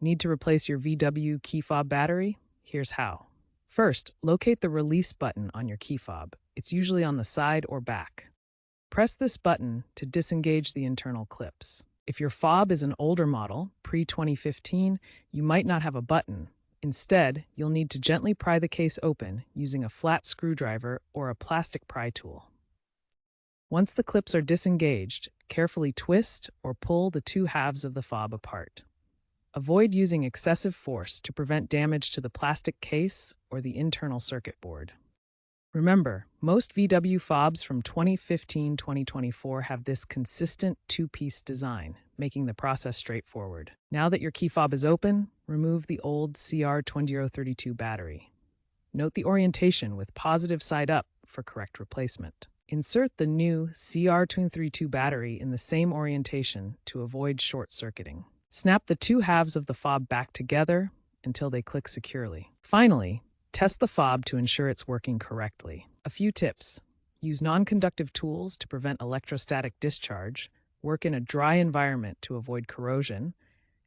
Need to replace your VW key fob battery? Here's how. First, locate the release button on your key fob. It's usually on the side or back. Press this button to disengage the internal clips. If your fob is an older model, pre-2015, you might not have a button. Instead, you'll need to gently pry the case open using a flat screwdriver or a plastic pry tool. Once the clips are disengaged, carefully twist or pull the two halves of the fob apart. Avoid using excessive force to prevent damage to the plastic case or the internal circuit board. Remember, most VW fobs from 2015-2024 have this consistent two-piece design, making the process straightforward. Now that your key fob is open, remove the old CR2032 battery. Note the orientation with positive side up for correct replacement. Insert the new CR232 battery in the same orientation to avoid short-circuiting. Snap the two halves of the fob back together until they click securely. Finally, test the fob to ensure it's working correctly. A few tips. Use non-conductive tools to prevent electrostatic discharge, work in a dry environment to avoid corrosion,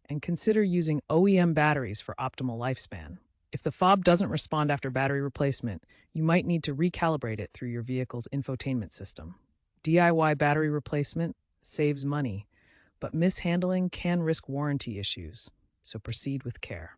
and consider using OEM batteries for optimal lifespan. If the fob doesn't respond after battery replacement, you might need to recalibrate it through your vehicle's infotainment system. DIY battery replacement saves money, but mishandling can risk warranty issues, so proceed with care.